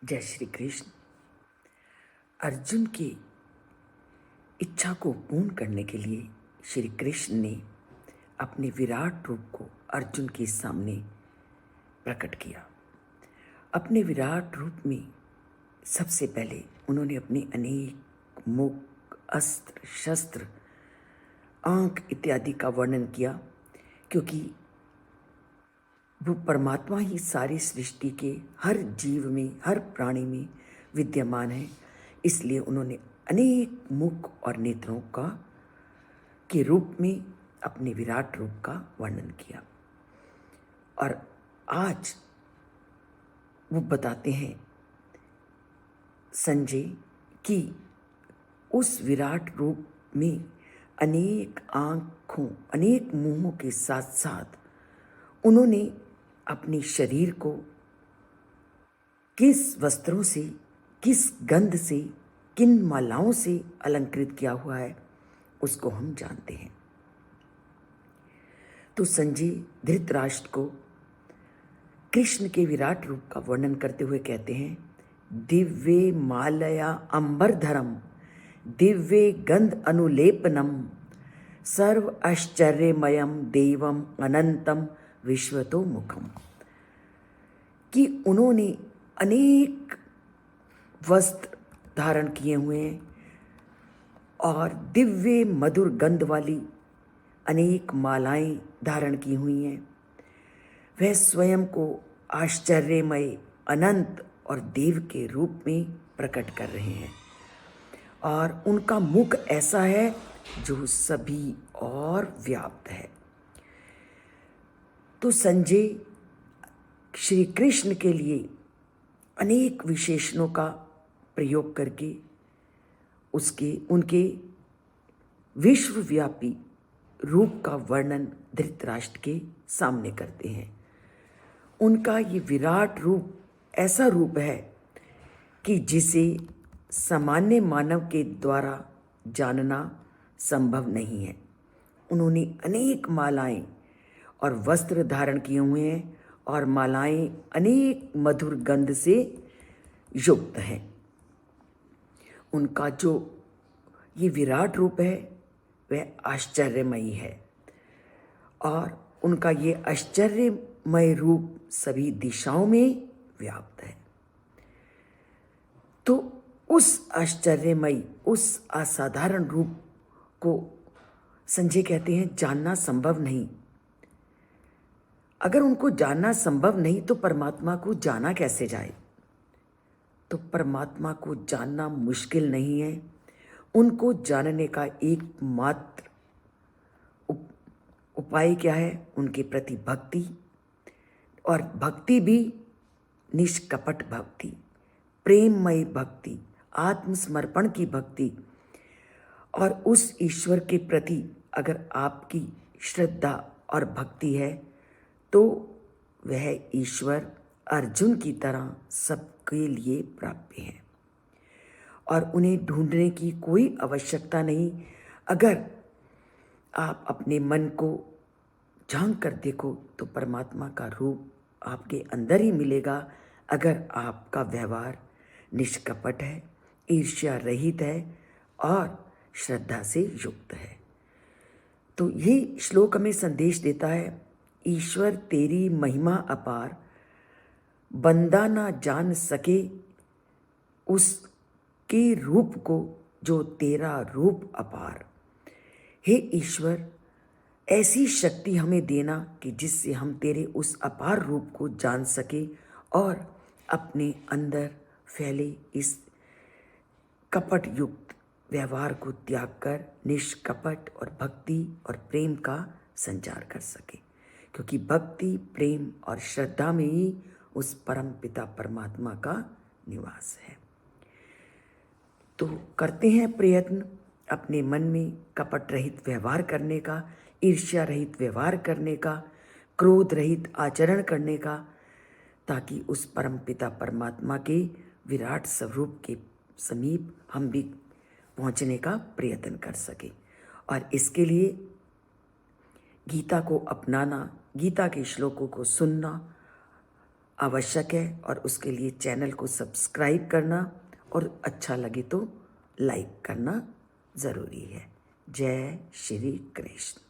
जय श्री कृष्ण। अर्जुन की इच्छा को पूर्ण करने के लिए श्री कृष्ण ने अपने विराट रूप को अर्जुन के सामने प्रकट किया। अपने विराट रूप में सबसे पहले उन्होंने अपने अनेक मुख, अस्त्र, शस्त्र, आंख इत्यादि का वर्णन किया, क्योंकि वो परमात्मा ही सारी सृष्टि के हर जीव में, हर प्राणी में विद्यमान है। इसलिए उन्होंने अनेक मुख और नेत्रों का के रूप में अपने विराट रूप का वर्णन किया। और आज वो बताते हैं संजय कि उस विराट रूप में अनेक आँखों, अनेक मुंहों के साथ साथ उन्होंने अपने शरीर को किस वस्त्रों से, किस गंध से, किन मालाओं से अलंकृत किया हुआ है, उसको हम जानते हैं। तो संजय धृतराष्ट्र को कृष्ण के विराट रूप का वर्णन करते हुए कहते हैं, दिव्ये मालया अंबरधरम दिव्ये गंध अनुलेपनम सर्व आश्चर्यमयम देवम अनंतम विश्वतो मुखम। कि उन्होंने अनेक वस्त्र धारण किए हुए हैं और दिव्य मधुर गंध वाली अनेक मालाएं धारण की हुई हैं। वह स्वयं को आश्चर्यमय, अनंत और देव के रूप में प्रकट कर रहे हैं और उनका मुख ऐसा है जो सभी और व्याप्त है। तो संजय श्री कृष्ण के लिए अनेक विशेषणों का प्रयोग करके उनके विश्वव्यापी रूप का वर्णन धृतराष्ट्र के सामने करते हैं। उनका ये विराट रूप ऐसा रूप है कि जिसे सामान्य मानव के द्वारा जानना संभव नहीं है। उन्होंने अनेक मालाएं और वस्त्र धारण किए हुए हैं और मालाएं अनेक मधुर गंध से युक्त हैं। उनका जो ये विराट रूप है वह आश्चर्यमयी है और उनका ये आश्चर्यमय रूप सभी दिशाओं में व्याप्त है। तो उस आश्चर्यमयी, उस असाधारण रूप को संजय कहते हैं जानना संभव नहीं। अगर उनको जानना संभव नहीं तो परमात्मा को जाना कैसे जाए? तो परमात्मा को जानना मुश्किल नहीं है। उनको जानने का एकमात्र उपाय क्या है? उनके प्रति भक्ति, और भक्ति भी निष्कपट भक्ति, प्रेममयी भक्ति, आत्मसमर्पण की भक्ति। और उस ईश्वर के प्रति अगर आपकी श्रद्धा और भक्ति है तो वह ईश्वर अर्जुन की तरह सबके लिए प्राप्य है और उन्हें ढूंढने की कोई आवश्यकता नहीं। अगर आप अपने मन को झांक कर देखो तो परमात्मा का रूप आपके अंदर ही मिलेगा, अगर आपका व्यवहार निष्कपट है, ईर्ष्या रहित है और श्रद्धा से युक्त है। तो ये श्लोक हमें संदेश देता है, ईश्वर तेरी महिमा अपार, बंदा ना जान सके उसके रूप को जो तेरा रूप अपार। हे ईश्वर, ऐसी शक्ति हमें देना कि जिससे हम तेरे उस अपार रूप को जान सके और अपने अंदर फैले इस कपट युक्त व्यवहार को त्याग कर निष्कपट और भक्ति और प्रेम का संचार कर सके, क्योंकि भक्ति, प्रेम और श्रद्धा में ही उस परम पिता परमात्मा का निवास है। तो करते हैं प्रयत्न अपने मन में कपट रहित व्यवहार करने का, ईर्ष्या रहित व्यवहार करने का, क्रोध रहित आचरण करने का, ताकि उस परम पिता परमात्मा के विराट स्वरूप के समीप हम भी पहुंचने का प्रयत्न कर सके। और इसके लिए गीता को अपनाना, गीता के श्लोकों को सुनना, आवश्यक है और उसके लिए चैनल को सब्सक्राइब करना और अच्छा लगे तो लाइक करना ज़रूरी है। जय श्री कृष्ण।